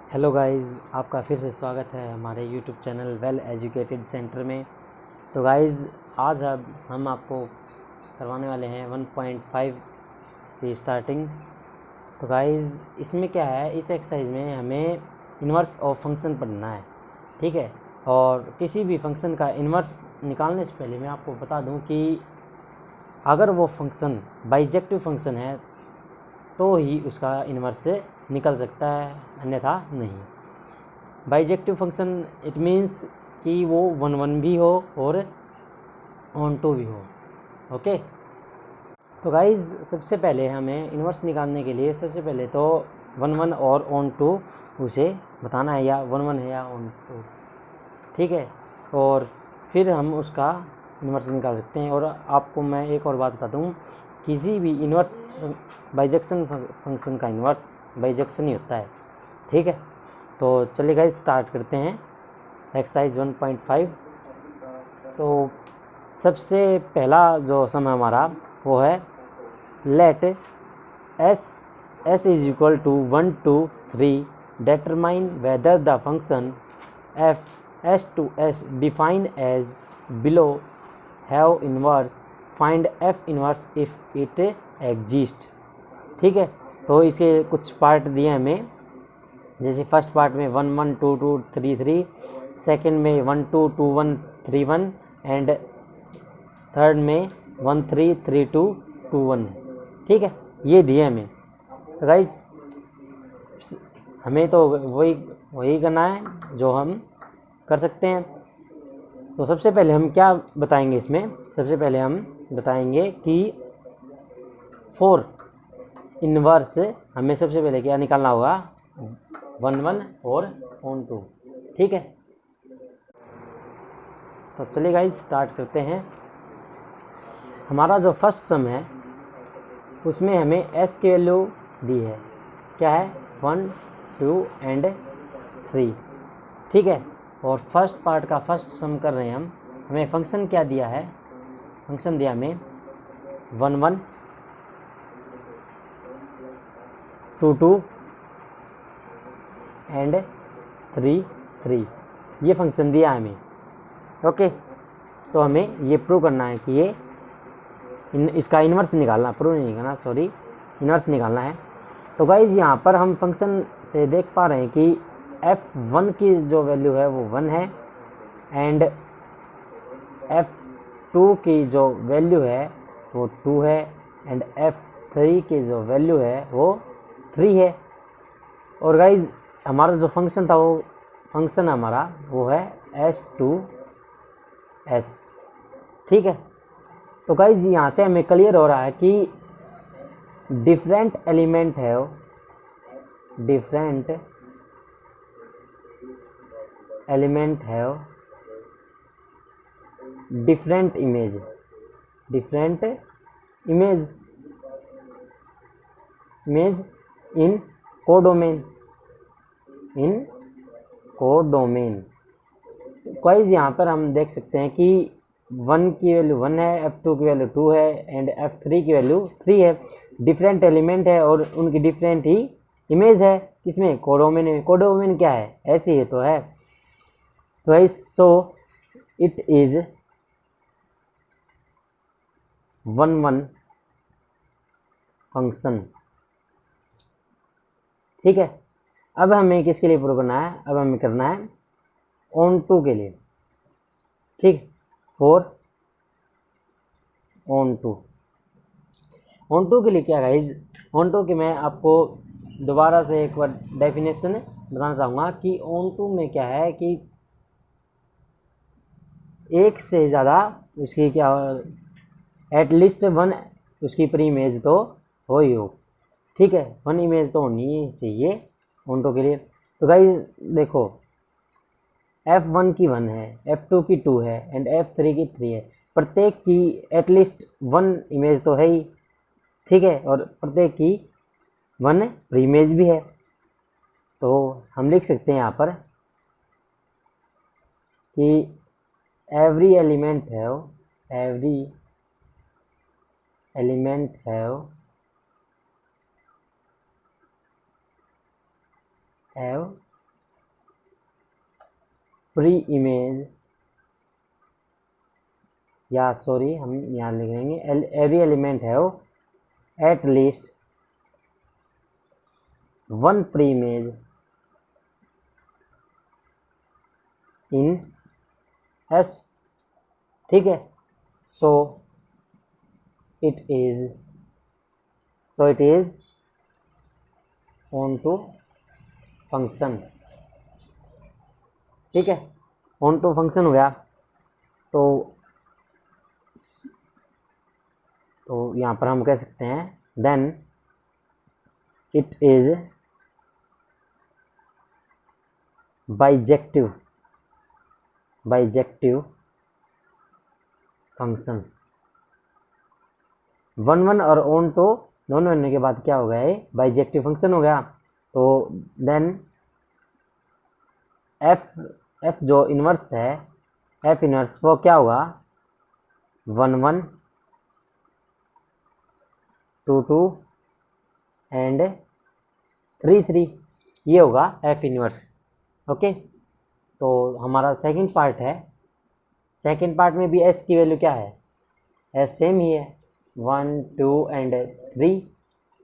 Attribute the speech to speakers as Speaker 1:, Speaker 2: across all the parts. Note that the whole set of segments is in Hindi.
Speaker 1: हेलो गाइस, आपका फिर से स्वागत है हमारे YouTube channel well educated centre में। तो गाइस, आज अब हम आपको करवाने वाले हैं 1.5 की स्टार्टिंग। तो गाइस, इसमें क्या है, इस एक्सरसाइज में हमें इन्वर्स ऑफ फंक्शन पढ़ना है, ठीक है। और किसी भी फंक्शन का इन्वर्स निकालने से पहले मैं आपको बता दूं कि अगर वो फंक्शन बाइजेक्टिव फंक्शन है तो ही उसका इन्वर्स निकल सकता है, अन्यथा नहीं। बाइजेक्टिव फंक्शन इट मीन्स कि वो 1 भी हो और ऑन टू भी हो। ओके, तो गाइज सबसे पहले हमें इन्वर्स निकालने के लिए सबसे पहले तो 1 और ऑन टू उसे बताना है, या 1 है या ऑन टू, ठीक है। और फिर हम उसका इन्वर्स निकाल सकते हैं। और आपको मैं एक और बात बताता हूँ, किसी भी इन्वर्स बाइजेक्शन फंक्शन का इन्वर्स बाइजेक्शन ही होता है, ठीक है। तो चलिए गाइस स्टार्ट करते हैं एक्सरसाइज 1.5। तो सबसे पहला जो सम हमारा वो है let S is equal to 1 to 3 determine whether the function f s to s defined as below have inverse, find f inverse if it exist, ठीक है। तो इसके कुछ पार्ट दिए हमें, जैसे फर्स्ट पार्ट में 1 1 2 2 3 3, सेकेंड में 1 2 2 1 3 1 एंड थर्ड में 1 3 3 2 2 1, ठीक है। ये दिए हमें। तो गाइस हमें तो वही करना है जो हम कर सकते हैं। तो सबसे पहले हम क्या बताएंगे इसमें, सबसे पहले हम बताएंगे कि फॉर इन्वर्स हमें सबसे पहले क्या निकालना होगा, 1 1 और ऑन टू, ठीक है। तो चलिए गाइस स्टार्ट करते हैं। हमारा जो फर्स्ट सम है उसमें हमें s की वैल्यू दी है, क्या है 1 2 एंड 3, ठीक है। और फर्स्ट पार्ट का फर्स्ट सम कर रहे हैं हम। हमें फंक्शन क्या दिया है, फंक्शन दिया हमें 1 1 2 2 एंड 3 3, ये फंक्शन दिया है हमें। ओके, तो हमें ये प्रूव करना है कि ये इसका इन्वर्स निकालना, प्रूव नहीं निकालना, सॉरी, इन्वर्स निकालना है। तो गाइज यहाँ पर हम फंक्शन से देख पा रहे हैं कि f1 की जो वैल्यू है वो 1 है एंड f2 की जो वैल्यू है वो 2 है एंड f3 की जो वैल्यू है वो 3 है। और गाइज हमारा जो फंक्शन था वो फंक्शन हमारा वो है s2s, ठीक है। तो गाइज यहाँ से हमें क्लियर हो रहा है कि डिफरेंट एलिमेंट है, डिफरेंट एलिमेंट है डिफरेंट इमेज, डिफरेंट इमेज इन कोडोमेन, इन कोडोमेन। गाइस यहाँ पर हम देख सकते हैं कि 1 की वैल्यू 1 है, f2 की वैल्यू 2 है एंड f3 की वैल्यू 3 है। डिफरेंट एलिमेंट है और उनकी डिफरेंट ही इमेज है, किसमें, कोडोमेन में। कोडोमेन क्या है, ऐसे ही तो है। Guys so it is 1 1 function, ठीक है। अब हमें किसके लिए प्रूव करना है, अब हमें करना है ऑन टू के लिए, ठीक। फॉर ऑन टू के लिए क्या गाइज, ऑन टू के मैं आपको दोबारा से एक बार डेफिनेशन बताना चाहूँगा कि ऑन टू में क्या है कि एक से ज़्यादा उसकी क्या, एटलीस्ट 1 उसकी प्री इमेज तो हो ही हो, ठीक है। 1 इमेज तो होनी चाहिए ऑन टू के लिए। तो गाइज देखो, f1 की 1 है, f2 की 2 है एंड f3 की 3 है। प्रत्येक की एटलीस्ट 1 इमेज तो है ही, ठीक है। और प्रत्येक की 1 प्री इमेज भी है। तो हम लिख सकते हैं यहाँ पर कि every element have preimage, या सॉरी हम यहाँ लिख लेंगे every element have at least one preimage in S, ठीक है। So it is onto function, ठीक है। ऑन टू फंक्शन हो गया, तो यहाँ पर हम कह सकते हैं then it is bijective function. One और ऑन टू दोनों होने के बाद क्या हो गया, ये बाइजेक्टिव फंक्शन हो गया। तो देन एफ जो इन्वर्स है, एफ इन्वर्स वो क्या होगा, 1 1 2 2 एंड 3 3, ये होगा एफ इन्वर्स, ओके। तो हमारा सेकंड पार्ट है, सेकंड पार्ट में भी एस की वैल्यू क्या है, एस सेम ही है 1 2 एंड 3,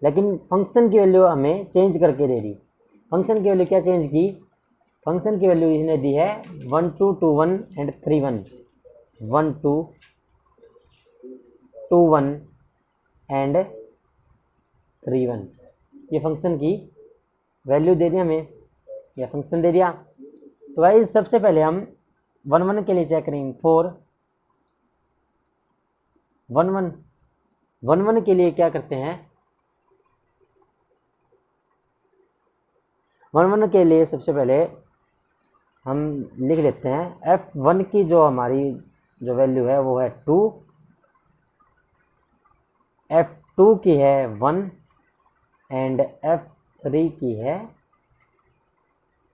Speaker 1: लेकिन फंक्शन की वैल्यू हमें चेंज करके दे दी। फंक्शन की वैल्यू क्या चेंज की, फंक्शन की वैल्यू इसने दी है 1 2 2 1 एंड 3 1, 1 2 2 1 एंड 3 1, ये फंक्शन की वैल्यू दे दी हमें, यह फंक्शन दे दिया। तो भाई सबसे पहले हम 1 1 के लिए चेक करेंगे, 4 1 1 1 1 के लिए क्या करते हैं, 1 1 के लिए सबसे पहले हम लिख लेते हैं f1 की जो हमारी जो वैल्यू है वो है 2, f2 की है 1 एंड f3 की है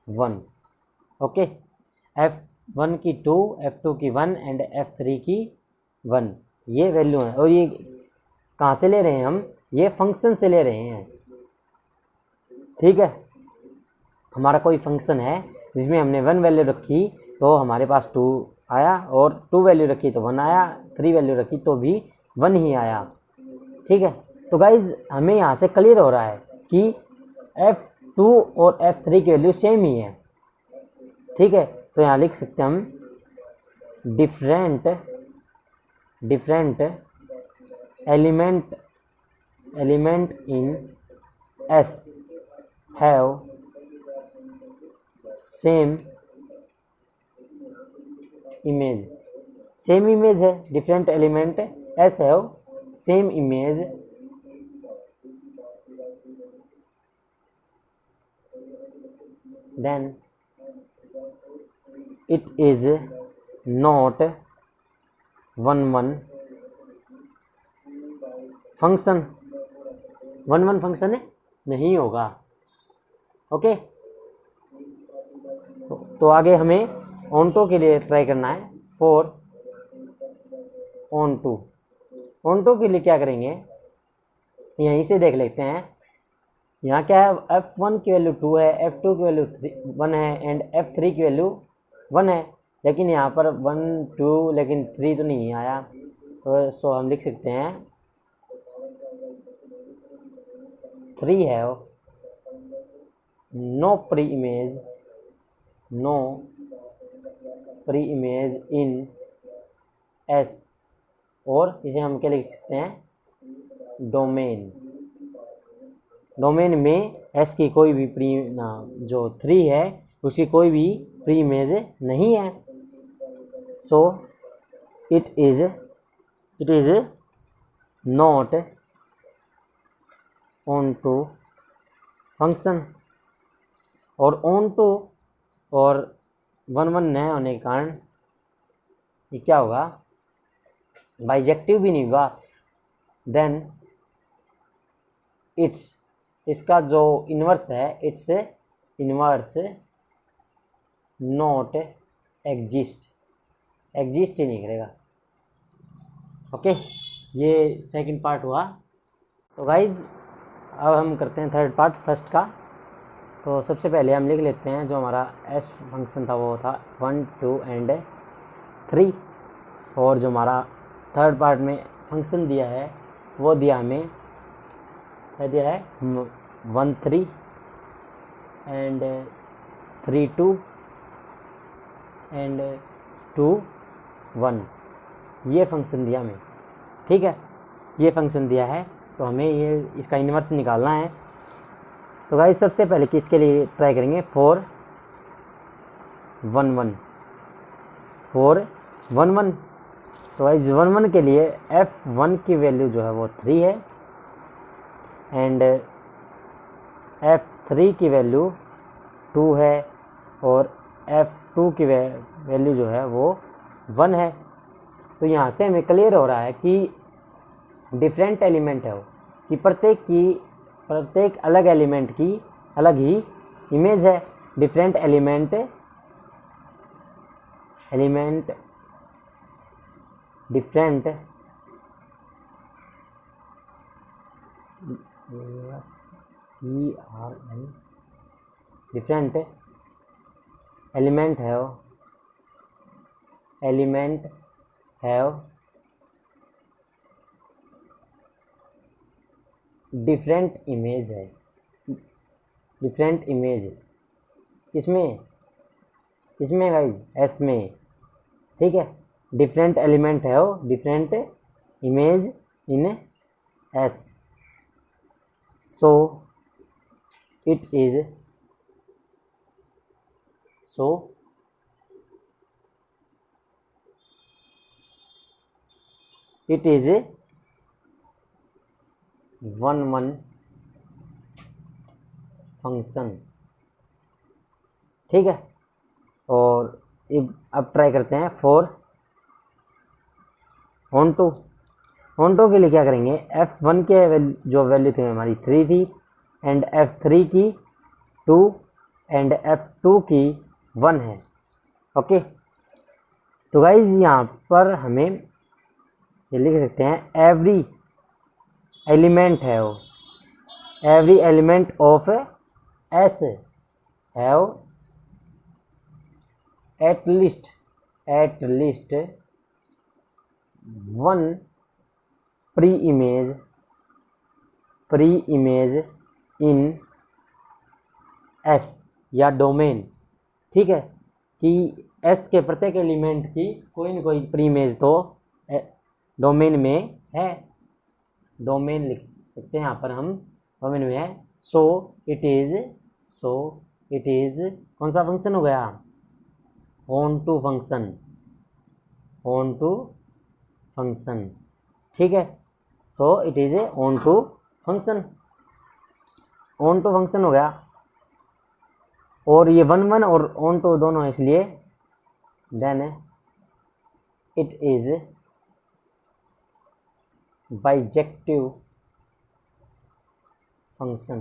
Speaker 1: 1, ओके। f1 की 2, f2 की 1 एंड f3 की 1, ये वैल्यू है। और ये कहाँ से ले रहे हैं हम, ये फंक्शन से ले रहे हैं, ठीक है। हमारा कोई फंक्शन है जिसमें हमने 1 वैल्यू रखी तो हमारे पास 2 आया, और 2 वैल्यू रखी तो 1 आया, 3 वैल्यू रखी तो भी 1 ही आया, ठीक है। तो गाइज हमें यहाँ से क्लियर हो रहा है कि f2 और f3 की वैल्यू सेम ही है, ठीक है। तो यहाँ लिख सकते हैं हम different element in S have same image है, different element S have same image then it is not 1 1 function, 1 1 function है नहीं होगा, ओके। तो आगे हमें ऑनटो के लिए ट्राई करना है, 4 ऑनटो के लिए क्या करेंगे, यहीं से देख लेते हैं। यहाँ क्या है, f1 की वैल्यू 2 है, f2 की वैल्यू 1 है एंड f3 की वैल्यू 1 है, लेकिन यहाँ पर 1 2 लेकिन 3 तो नहीं आया। तो सो हम लिख सकते हैं 3 है no preimage in S, और इसे हम क्या लिख सकते हैं, डोमेन में S की कोई भी प्री जो 3 है उसकी कोई भी प्री इमेज नहीं है। So it is not onto function, और ऑन टू और 1 1 न होने के कारण ये क्या होगा, बाइजेक्टिव भी नहीं होगा। देन इसका जो इन्वर्स है, इट्स इन्वर्स नॉट एग्जिस्ट ही नहीं करेगा, ओके। ये सेकंड पार्ट हुआ। तो गाइज अब हम करते हैं थर्ड पार्ट फर्स्ट का। तो सबसे पहले हम लिख लेते हैं जो हमारा एस फंक्शन था वो था 1 2 एंड 3, और जो हमारा थर्ड पार्ट में फंक्शन दिया है वो दिया हमें क्या दिया है 1 3 एंड 3 2 एंड 2 1, ये फंक्शन दिया हमें। ठीक है, ये फंक्शन दिया है तो हमें ये इसका इन्वर्स निकालना है। तो गाइस सबसे पहले किसके लिए ट्राई करेंगे 4 1 1 4 1 1। तो गाइस 1 1 के लिए f1 की वैल्यू जो है वो 3 है एंड f3 की वैल्यू 2 है और f2 की वैल्यू जो है वो 1 है। तो यहाँ से हमें क्लियर हो रहा है कि डिफरेंट एलिमेंट है वो, कि प्रत्येक अलग एलिमेंट की अलग ही इमेज है। Different element different different element have different image है। डिफरेंट इमेज किसमें गाइज एस में। ठीक है, डिफरेंट एलिमेंट है different image in S, so it is one one function. ठीक है, और अब ट्राई करते हैं 4 ऑन टू के लिए क्या करेंगे f1 के जो वैल्यू थी हमारी 3 थी एंड f3 की 2 एंड f2 की 1 है। ओके, तो गाइज यहाँ पर हमें ये लिख सकते हैं every element of S have at least one preimage in S या डोमेन। ठीक है, कि एस के प्रत्येक एलिमेंट की कोई न कोई प्री इमेज तो डोमेन में है। डोमेन लिख सकते हैं यहाँ पर हम, डोमेन में है। सो इट इज कौन सा फंक्शन हो गया ऑन टू फंक्शन। ठीक है, so it is onto function हो गया। और ये 1 1 और ऑन टू दोनों है, इसलिए then it is bijective function.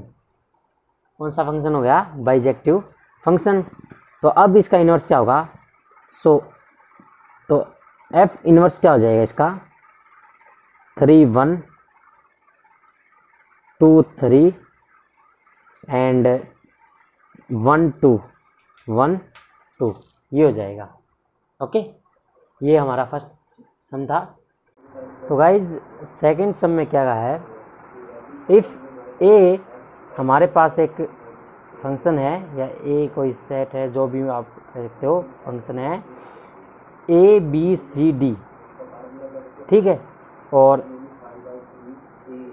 Speaker 1: कौन सा फंक्शन हो गया बाइजेक्टिव फंक्शन। तो अब इसका इन्वर्स क्या होगा, तो एफ इन्वर्स क्या हो जाएगा इसका 3 1 2 3 एंड 1 2 1 2, ये हो जाएगा। ओके, ये हमारा फर्स्ट सम था। तो गाइज सेकंड सम में क्या कहा है, इफ़ ए हमारे पास एक फंक्शन है या ए कोई सेट है, जो भी आप कह सकते हो फंक्शन है ए बी सी डी। ठीक है, और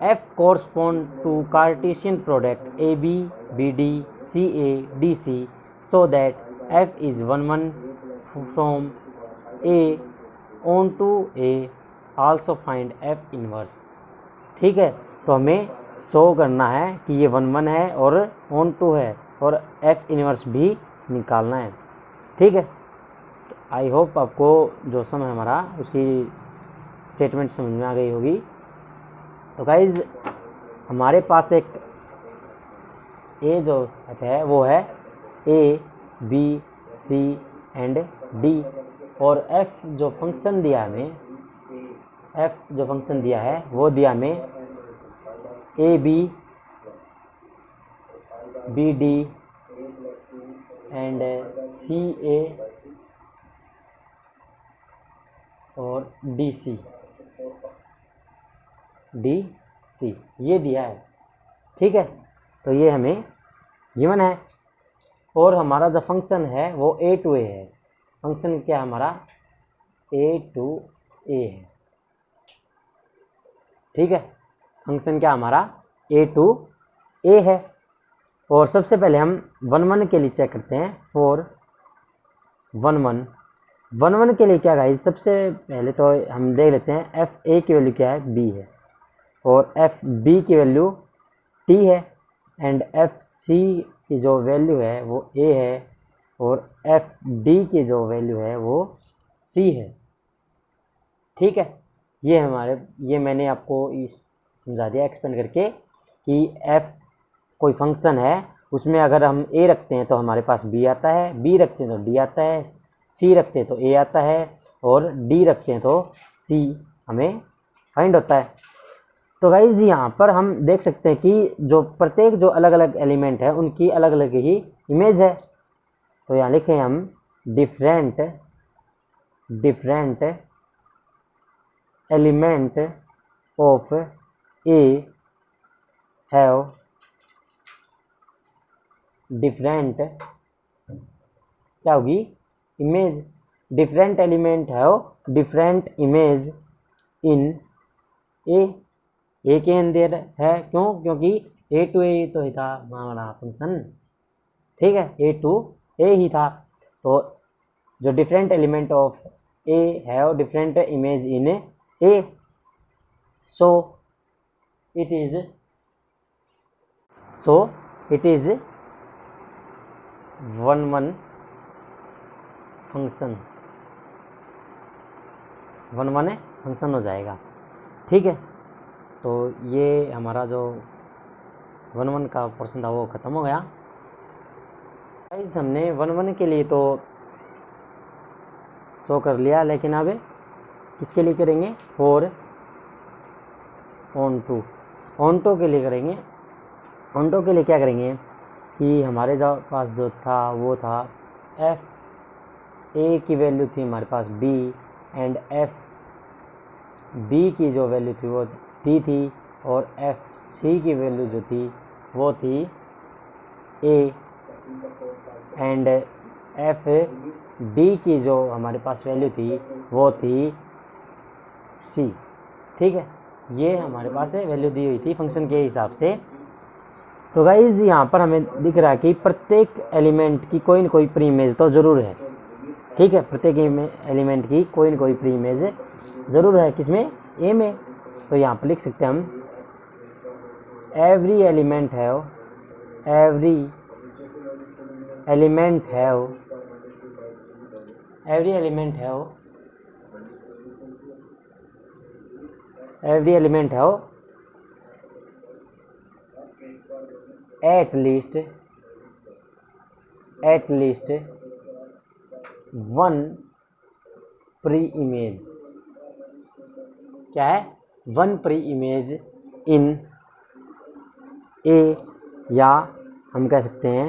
Speaker 1: F correspond to Cartesian product A B B D C A D C, so that F is 1 1 from A onto A, also find F inverse. ठीक है, तो हमें शो करना है कि ये 1 1 है और ऑन टू है, और एफ इनवर्स भी निकालना है। ठीक है, आई होप आपको जो सम है हमारा उसकी स्टेटमेंट समझ में आ गई होगी। तो गाइज हमारे पास एक ए जो सेट है वो है A B C and D, और एफ जो फंक्शन दिया है वो दिया हमें A B B D and C A और डी सी ये दिया है। ठीक है, तो ये हमें गिवन है। और हमारा जो फंक्शन है वो ए टू ए है। फंक्शन क्या है हमारा? ए टू ए है। ठीक है, फंक्शन क्या हमारा? ए टू ए है। और सबसे पहले हम 1 1 के लिए चेक करते हैं। फॉर 1 1 के लिए क्या गाइस, सबसे पहले तो हम देख लेते हैं एफ ए की वैल्यू क्या है? बी है। और एफ बी की वैल्यू टी है। एंड एफ सी की जो वैल्यू है वो ए है। और एफ डी की जो वैल्यू है वो सी है। ठीक है, ये मैंने आपको समझा दिया एक्सप्लेन करके कि एफ कोई फंक्शन है, उसमें अगर हम ए रखते हैं तो हमारे पास बी आता है, बी रखते हैं तो डी आता है, सी रखते हैं तो ए आता है, और डी रखते हैं तो सी हमें फाइंड होता है। तो गाइज यहाँ पर हम देख सकते हैं कि जो प्रत्येक जो अलग अलग एलिमेंट है उनकी अलग अलग ही इमेज है। तो यहाँ लिखें हम different element of A have different, क्या होगी? Image. Different element have different image in A के अंदर है। क्यों? क्योंकि ए टू ए तो ही था हमारा फंक्शन। ठीक है, ए टू ए ही था। तो जो different element of A have different image in A, so it is 1 1 function. 1 1 function हो जाएगा। ठीक है, तो ये हमारा जो 1 1 का पोर्शन था वो ख़त्म हो गया। गाइस हमने 1 1 के लिए तो शो कर लिया, लेकिन अब किसके लिए करेंगे? 4 ऑन टू के लिए करेंगे। ऑन टू के लिए क्या करेंगे कि हमारे पास जो था वो था एफ ए की वैल्यू थी हमारे पास बी, एंड एफ बी की जो वैल्यू थी वो टी थी, और एफ सी की वैल्यू जो थी वो थी ए, एंड एफ डी की जो हमारे पास वैल्यू थी वो थी सी। ठीक है, ये हमारे पास वैल्यू दी हुई थी फंक्शन के हिसाब से। तो गाइज यहाँ पर हमें दिख रहा है कि प्रत्येक एलिमेंट की कोई न कोई प्री इमेज तो ज़रूर है। ठीक है, प्रत्येक एलिमेंट की कोई न कोई प्री इमेज ज़रूर है। किसमें? ए में। तो यहाँ पर लिख सकते हैं हम every element have at least one pre-image। क्या है? 1 pre-image इन ए, या हम कह सकते हैं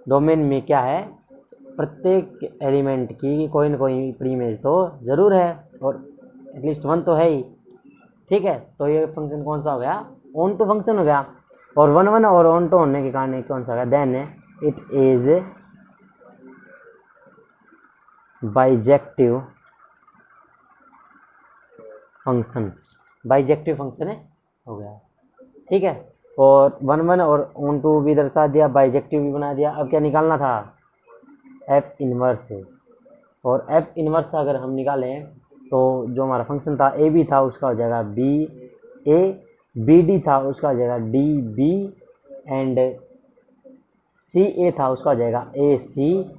Speaker 1: डोमेन में क्या है? प्रत्येक एलिमेंट की कोई न कोई प्री इमेज तो ज़रूर है, और एटलीस्ट 1 तो है ही। ठीक है, तो ये फंक्शन कौन सा हो गया? ऑन टू फंक्शन हो गया। और 1 1 और ऑन टू होने के कारण कौन सा हो गया? Then it is bijective function हो गया। ठीक है, और 1 1 और ऑन टू भी दर्शा दिया, बाइजेक्टिव भी बना दिया। अब क्या निकालना था? F inverse. और एफ इनवर्स अगर हम निकालें तो जो हमारा फंक्शन था ए बी था उसका हो जाएगा बी ए, बी डी था उसका हो जाएगा डी बी, एंड सी ए था उसका हो जाएगा ए सी,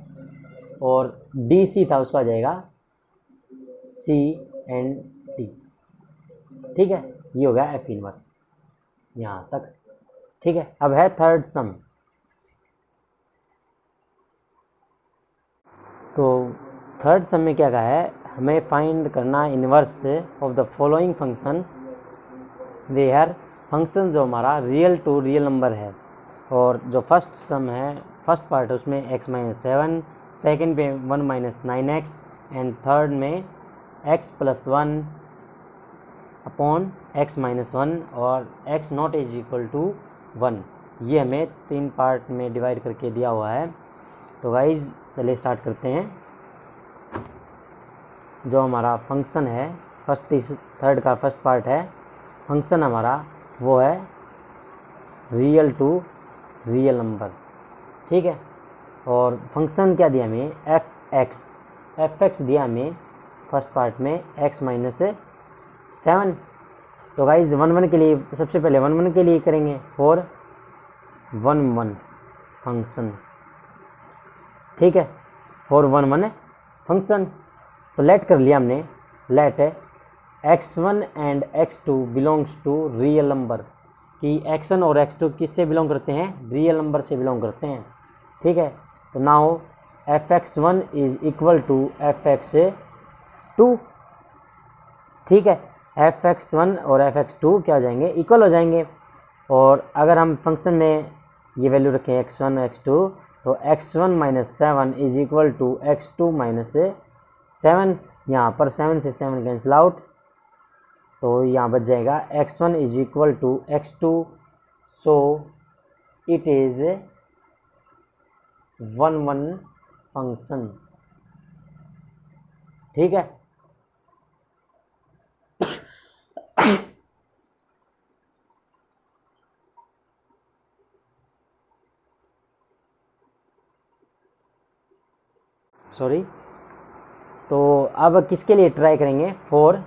Speaker 1: और डी सी था उसका हो जाएगा सी एंड डी। ठीक है, ये हो गया एफ इनवर्स यहाँ तक। ठीक है, अब है थर्ड सम। तो थर्ड सम में क्या कहा है? हमें फाइंड करना inverse of the following function where function जो हमारा रियल टू रियल नंबर है। और जो फर्स्ट सम है, फर्स्ट पार्ट है उसमें x माइनस 7, सेकेंड पे 1 माइनस 9x एंड थर्ड में x plus 1 upon x minus 1 और x not is equal to 1। ये हमें 3 पार्ट में डिवाइड करके दिया हुआ है। तो गाइज चलिए स्टार्ट करते हैं। जो हमारा फंक्शन है थर्ड का फर्स्ट पार्ट है, फंक्शन हमारा वो है रियल टू रियल नंबर, ठीक है। और फंक्शन क्या दिया हमें, एफ एक्स दिया हमें फर्स्ट पार्ट में x माइनस 7। तो गाइज 1 के लिए सबसे पहले 1 के लिए करेंगे फॉर 1 फंक्शन, ठीक है, फॉर 1 फंक्शन। तो लेट कर लिया हमने, let x1 and x2 belongs to real number, कि x1 और x2 किससे बिलोंग करते हैं, रियल नंबर से बिलोंग करते हैं, ठीक है। तो now fx1 is equal to fx2, ठीक है। fx1 और fx2 क्या हो जाएंगे, इक्वल हो जाएंगे। और अगर हम फंक्शन में ये वैल्यू रखें x1 x2, तो x1 minus 7 is equal to x2 minus 7। यहाँ पर 7 से 7 कैंसिल आउट, तो यहाँ बच जाएगा x1 is equal to x2, so it is 1 function, ठीक है। सॉरी। तो अब किसके लिए ट्राई करेंगे, फॉर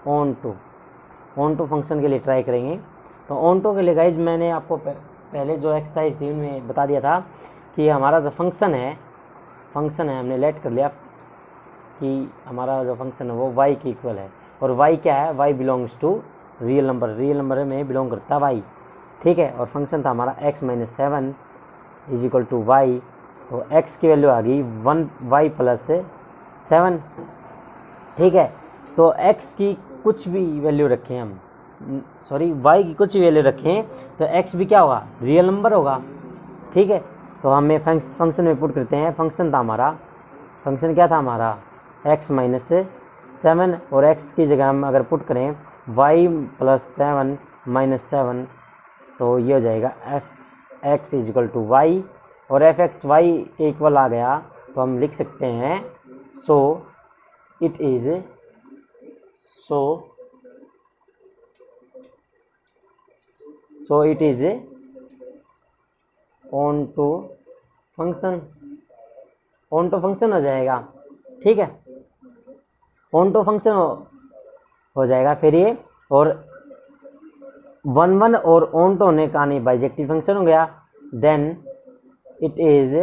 Speaker 1: ऑन टू फंक्शन के लिए ट्राई करेंगे। तो ऑन टू के लिए गाइज मैंने आपको पहले जो एक्सरसाइज थी उनमें बता दिया था कि हमारा जो फंक्शन है हमने लेट कर लिया कि हमारा जो फंक्शन है वो y की इक्वल है। और y क्या है, y belongs to real number में बिलोंग करता है y, ठीक है। और फंक्शन था हमारा x minus 7 is equal to y। तो x की वैल्यू आ गई 1y प्लस 7, ठीक है। तो x की कुछ भी वैल्यू रखें हम, सॉरी y की कुछ भी वैल्यू रखें तो x भी क्या होगा, रियल नंबर होगा, ठीक है। तो हमें फंक्शन में पुट करते हैं। फंक्शन क्या था हमारा, x माइनस 7, और x की जगह हम अगर पुट करें y प्लस 7 माइनस 7, तो ये हो जाएगा f(x) is equal to y। और f(x) y के इक्वल आ गया, तो हम लिख सकते हैं so it is onto function हो जाएगा, ठीक है। ऑन टू फंक्शन हो जाएगा फिर ये, और 1 और ऑन टू होने का नहीं बाइजेक्टिव फंक्शन हो गया, then it is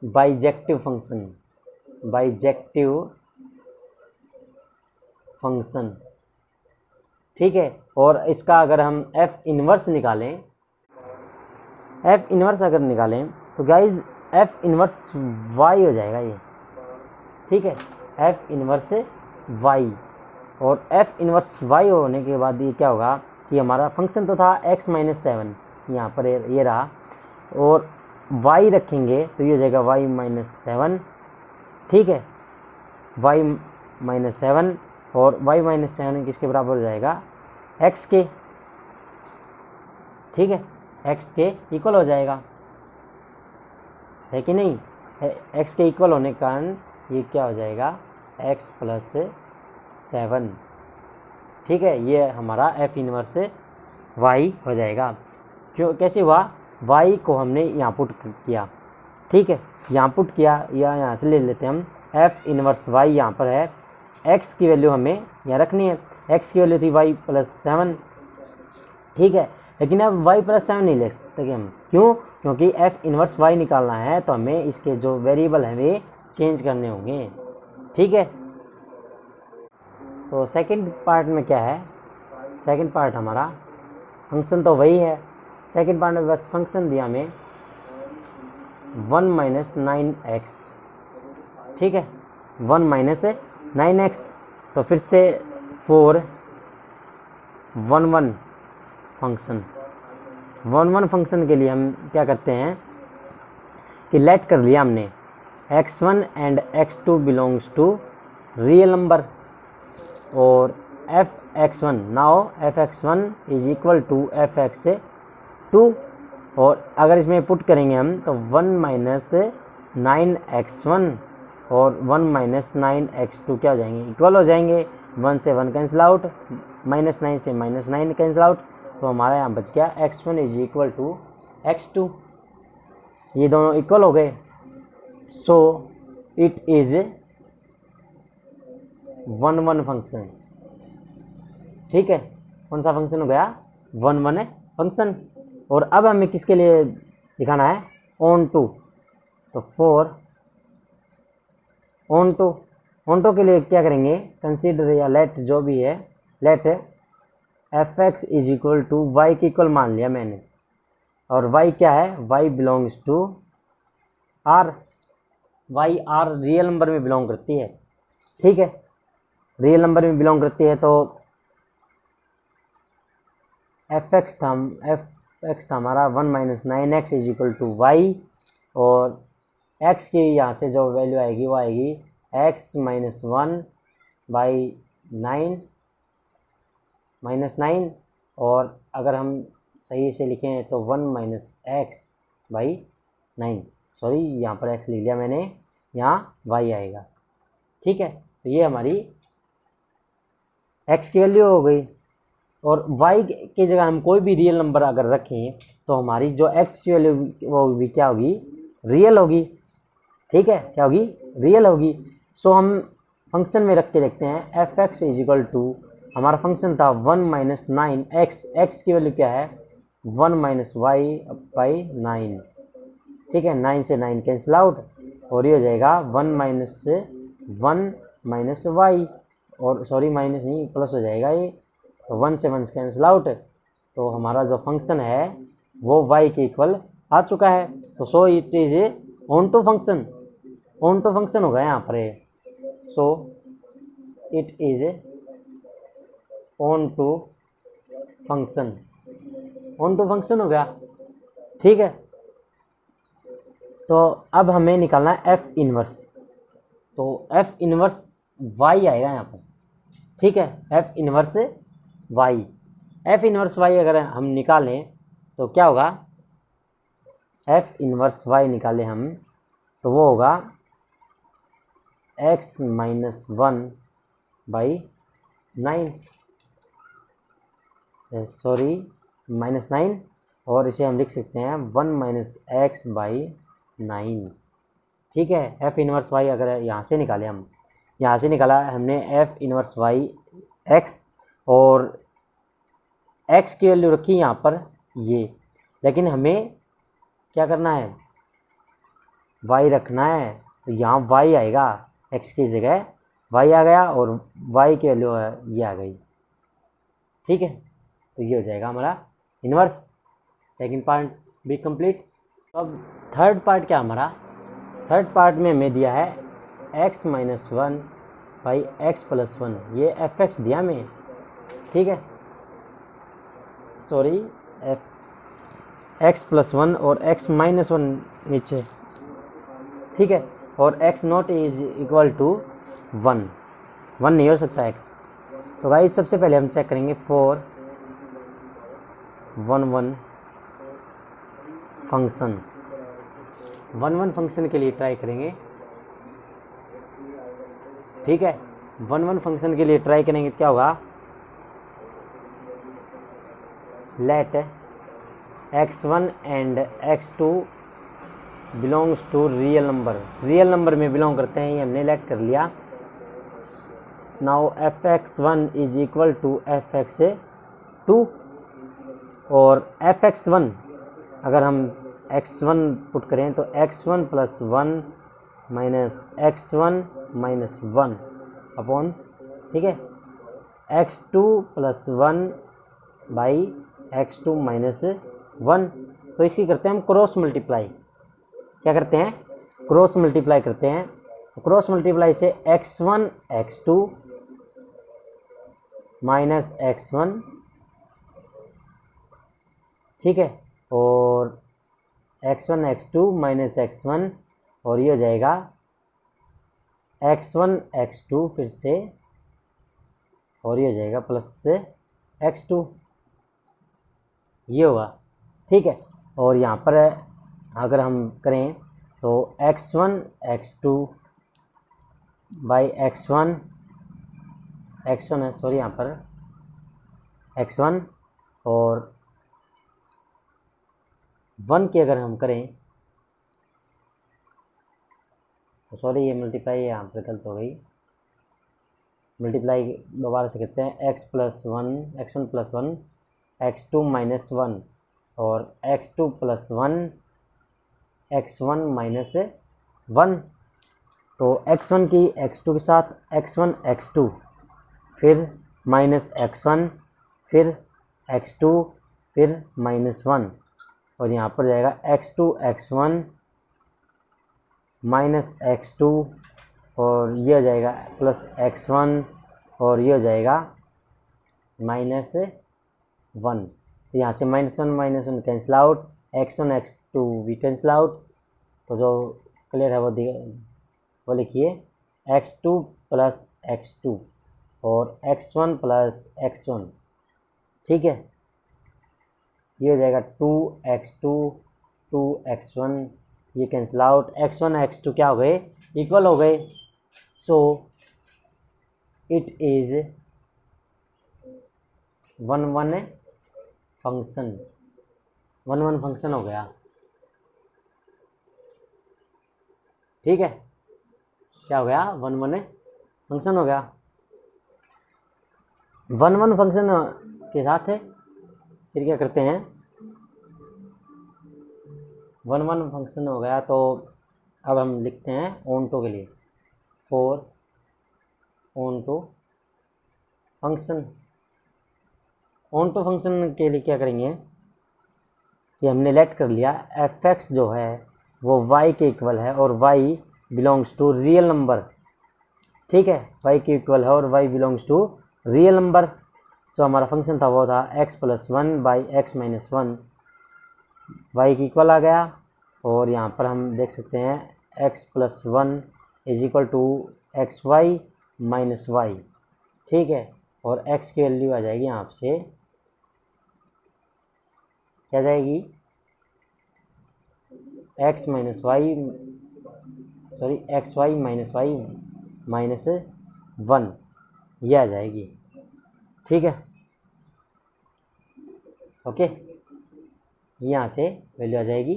Speaker 1: bijective function, ठीक है। और इसका अगर हम f इन्वर्स निकालें, तो गाइज f इन्वर्स y हो जाएगा ये, ठीक है, f इन्वर्स y। और f इन्वर्स y होने के बाद ये क्या होगा कि हमारा फंक्शन तो था x माइनस 7, यहाँ पर ये रहा, और y रखेंगे तो ये हो जाएगा y माइनस 7, ठीक है, y माइनस 7। और y माइनस 7 किसके बराबर हो जाएगा, x के, ठीक है, x के इक्वल हो जाएगा, है कि नहीं, x के इक्वल होने के कारण ये क्या हो जाएगा, x प्लस 7, ठीक है। ये हमारा f इनवर्स y हो जाएगा। क्यों, कैसे हुआ, y को हमने यहाँ पुट किया, ठीक है, यहाँ पुट किया, या यहाँ से ले लेते हैं हम f इनवर्स y, यहाँ पर है x की वैल्यू हमें यहाँ रखनी है, x की वैल्यू थी y प्लस 7, ठीक है। लेकिन अब y प्लस 7 नहीं ले सकते हम, क्यों, क्योंकि f इनवर्स y निकालना है तो हमें इसके जो वेरिएबल हैं वे चेंज करने होंगे, ठीक है। तो सेकंड पार्ट में क्या है, सेकंड पार्ट हमारा फंक्शन तो वही है, सेकंड पार्ट में बस फंक्शन दिया हमें 1 माइनस 9x, ठीक है, 1 माइनस 9x। तो फिर से 4 1 1 फंक्शन, वन फंक्शन के लिए हम क्या करते हैं कि लेट कर लिया हमने x1 and x2 belongs to real number और f(x1) now f(x1) is equal to f(x2) और अगर इसमें पुट करेंगे हम तो 1 माइनस 9x1 और 1 माइनस 9x2 क्या हो जाएंगे, इक्वल हो जाएंगे। 1 से 1 कैंसिल आउट, -9 से -9 कैंसिल आउट, तो हमारा यहाँ बच गया x1 is equal to x2, ये दोनों इक्वल हो गए। सो इट इज 1 फंक्शन। ठीक है, कौन सा फंक्शन हो गया, 1 फंक्शन। और अब हमें किसके लिए दिखाना है, ऑन टू, तो फॉर ऑन टू के लिए क्या करेंगे, कंसीडर या लेट जो भी है, let f(x) is equal to Y की इक्वल मान लिया मैंने, और y क्या है, y belongs to r, y r real number में बिलोंग करती है। ठीक है, रियल नंबर में बिलोंग करती है, तो f(x) था हमारा 1 minus 9x is equal to y, और x की यहाँ से जो वैल्यू आएगी वो आएगी x माइनस 1 बाई 9, और अगर हम सही से लिखें तो 1 माइनस x बाई 9, सॉरी यहाँ पर x लिख लिया मैंने, यहाँ y आएगा। ठीक है, तो ये हमारी x की वैल्यू हो गई, और y की जगह हम कोई भी रियल नंबर अगर रखें तो हमारी जो x की वैल्यू वो भी क्या होगी, रियल होगी। ठीक है, क्या होगी, रियल होगी। सो हम फंक्शन में रख के देखते हैं, f(x) इज इक्वल टू, हमारा फंक्शन था 1 माइनस 9x, x की वैल्यू क्या है, 1 माइनस वाई बाई 9। ठीक है, 9 से 9 कैंसिल आउट, और ये हो जाएगा 1 माइनस वाई, और सॉरी माइनस नहीं प्लस हो जाएगा ये, तो 1 से 1 कैंसिल आउट, तो हमारा जो फंक्शन है वो y के इक्वल आ चुका है। तो so it is onto function, onto function होगा यहाँ पर, so it is onto function, onto function हो गया। ठीक है, तो अब हमें निकालना है f इनवर्स, तो f इनवर्स y आएगा यहाँ पर। ठीक है, f inverse y, f inverse y अगर हम निकालें तो क्या होगा, f इनवर्स y निकालें हम तो वो होगा x माइनस 1 बाई 9, सॉरी -9, और इसे हम लिख सकते हैं 1 माइनस x बाई 9। ठीक है, f इनवर्स y अगर यहाँ से निकाले, हम यहाँ से निकाला हमने f इनवर्स y x, और x की वैल्यू रखी यहाँ पर ये, लेकिन हमें क्या करना है, y रखना है, तो यहाँ y आएगा, x की जगह y आ गया, और y की वैल्यू ये आ गई। ठीक है, तो ये हो जाएगा हमारा इनवर्स। सेकंड पार्ट भी कंप्लीट। अब थर्ड पार्ट क्या हमारा, थर्ड पार्ट में हमें दिया है x minus 1 by x plus 1, ये f(x) दिया हमें। ठीक है, सॉरी x प्लस 1 और x माइनस 1 नीचे। ठीक है, और x not is equal to 1 नहीं हो सकता x। तो गाइस सबसे पहले हम चेक करेंगे फॉर 1 फंक्शन, 1 फंक्शन के लिए ट्राई करेंगे। ठीक है, 1 फंक्शन के लिए ट्राई करेंगे तो क्या होगा, let x1 and x2 belongs to real number, real number में बिलोंग करते हैं, ये हमने लेट कर लिया। Now f(x1) is equal to f(x2), और f(x1) अगर हम x1 पुट करें तो x1 plus 1 minus x1 minus 1 upon, ठीक है, x2 plus 1 by x2 minus 1। तो इसकी करते हैं हम क्रॉस मल्टीप्लाई, क्या करते हैं, क्रॉस मल्टीप्लाई करते हैं। क्रॉस मल्टीप्लाई से x1 x2 माइनस x1, ठीक है, और x1 x2 माइनस x1 और ये हो जाएगा x1 x2 फिर से और ये हो जाएगा प्लस से x2, ये होगा। ठीक है, और यहाँ पर अगर हम करें तो x1 x2 बाई x1 है, सॉरी यहाँ पर x1 और 1 की अगर हम करें तो सॉरी ये मल्टीप्लाई यहाँ पर गलत हो गई, मल्टीप्लाई दोबारा से करते हैं। x plus 1 x1 plus 1 x2 minus 1 और x2 प्लस 1 x1 माइनस 1, तो x1 की x2 के साथ x1 x2 फिर माइनस x1 फिर x2 फिर माइनस 1 और यहाँ पर जाएगा x2 x1 माइनस x2 और ये हो जाएगा प्लस x1 और ये हो जाएगा माइनस 1। तो यहाँ से minus one cancel out, x1 x2 भी कैंसिल आउट। तो जो क्लियर है वो लिखिए x2 प्लस x2 और x1 प्लस x1। ठीक है, ये हो जाएगा 2x2 2x1, ये कैंसिल आउट, x1 x2 क्या हो गए, इक्वल हो गए। सो इट इज 1 1 फंक्शन, 1 1 फंक्शन हो गया। ठीक है, क्या हो गया, 1 1 फंक्शन हो गया। 1 1 फंक्शन के साथ है फिर क्या करते हैं, 1 1 फंक्शन हो गया तो अब हम लिखते हैं ऑनटो के लिए 4 ऑनटो फंक्शन। ऑनटो फंक्शन के लिए क्या करेंगे कि हमने लेट कर लिया f(x) जो है वो y के इक्वल है और y belongs to real number. ठीक है, y के इक्वल है और y belongs to real number. जो हमारा फंक्शन था वो था x plus 1 by x minus 1, y के इक्वल आ गया। और यहाँ पर हम देख सकते हैं x plus 1 is equal to x y minus y. ठीक है, और x की वैल्यू आ जाएगी यहाँ से, क्या जाएगी, x minus y sorry x y minus y minus 1, ये आ जाएगी। ठीक है, ओके, यहाँ से वैल्यू आ जाएगी।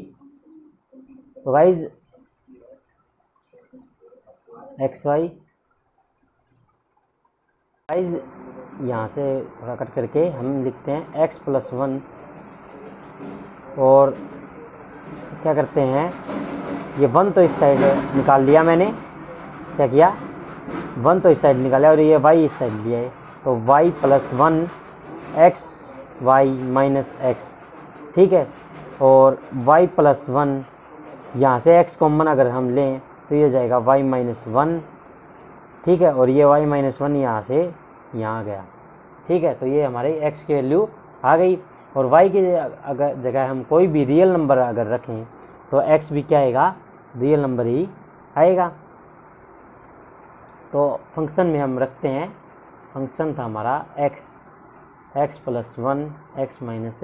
Speaker 1: तो गाइज एक्स वाई गाइज यहाँ से थोड़ा कट करके हम लिखते हैं x प्लस 1 और क्या करते हैं, ये 1 तो इस साइड निकाल लिया मैंने, क्या किया 1 तो इस साइड निकाला और ये y इस साइड लिया है, तो y plus 1 x y minus x. ठीक है, और y प्लस 1 यहाँ से x कॉमन अगर हम लें तो ये जाएगा y माइनस 1। ठीक है, और ये y माइनस 1 यहाँ से यहाँ आ गया। ठीक है, तो ये हमारे x की वैल्यू आ गई। और y की अगर जगह हम कोई भी रियल नंबर अगर रखें तो x भी क्या आएगा, रियल नंबर ही आएगा। तो फंक्शन में हम रखते हैं, फंक्शन था हमारा x प्लस 1 x माइनस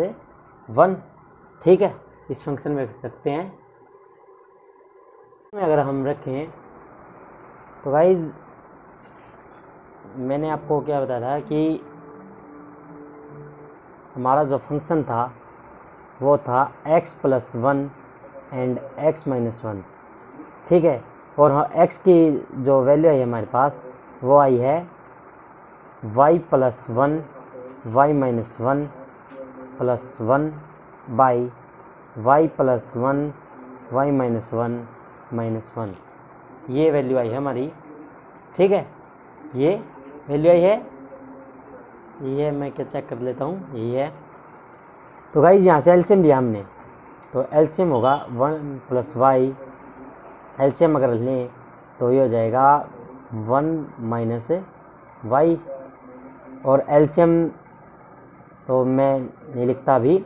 Speaker 1: 1। ठीक है, इस फंक्शन में रखते हैं। अगर हम रखें तो गाइज मैंने आपको क्या बताया था कि हमारा जो फंक्शन था वो था x plus 1 and x minus 1। ठीक है, और हाँ x की जो वैल्यू है हमारे पास वो आई है y plus 1 y minus 1 plus 1 by y plus 1 y minus 1 minus 1, ये वैल्यू आई है हमारी। ठीक है, ये वैल्यू आई है, ये मैं क्या चेक कर लेता हूँ, यही है। तो गाइज यहाँ से एलसीएम लिया हमने, तो एलसीएम होगा 1 प्लस वाई, एलसीएम अगर लें तो ये हो जाएगा 1 माइनस वाई। और एलसीएम तो मैं नहीं लिखता अभी,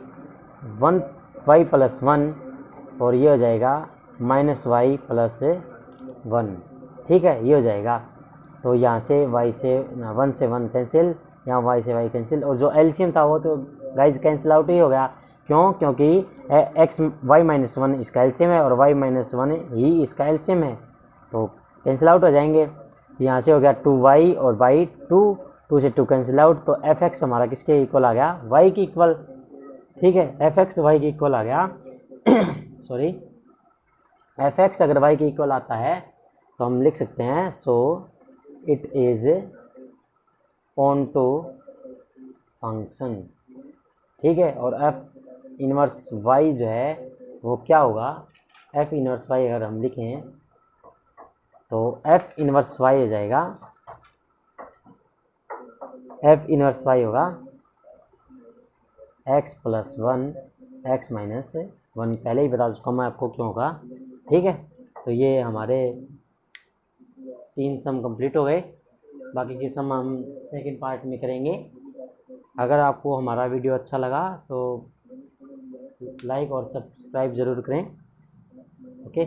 Speaker 1: 1 वाई प्लस 1 और ये हो जाएगा माइनस वाई प्लस 1। ठीक है, ये हो जाएगा। तो यहाँ से y से 1 से 1 कैंसिल, यहाँ y से y कैंसिल, और जो एलसीएम था वो तो गाइज कैंसिल आउट ही हो गया। क्यों? क्योंकि x y माइनस 1 इसका एलसीएम है और y माइनस 1 ही इसका एलसीएम है, तो कैंसिल आउट हो जाएंगे। यहाँ से हो गया 2y और y 2 से 2 कैंसिल आउट, तो fx हमारा किसके इक्वल आ गया? y की इक्वल। ठीक है, fx y की इक्वल आ गया सॉरी, fx अगर y की इक्वल आता है तो हम लिख सकते हैं so it is onto function. ठीक है, और f इनवर्स y जो है वो क्या होगा? f इनवर्स y अगर हम लिखें तो f इनवर्स y हो जाएगा, f इनवर्स y होगा x प्लस 1 x माइनस 1। पहले ही बता चुका मैं आपको क्यों होगा। ठीक है, तो ये हमारे 3 सम कंप्लीट हो गए। बाकी के सम हम सेकंड पार्ट में करेंगे। अगर आपको हमारा वीडियो अच्छा लगा तो लाइक और सब्सक्राइब ज़रूर करें। ओके।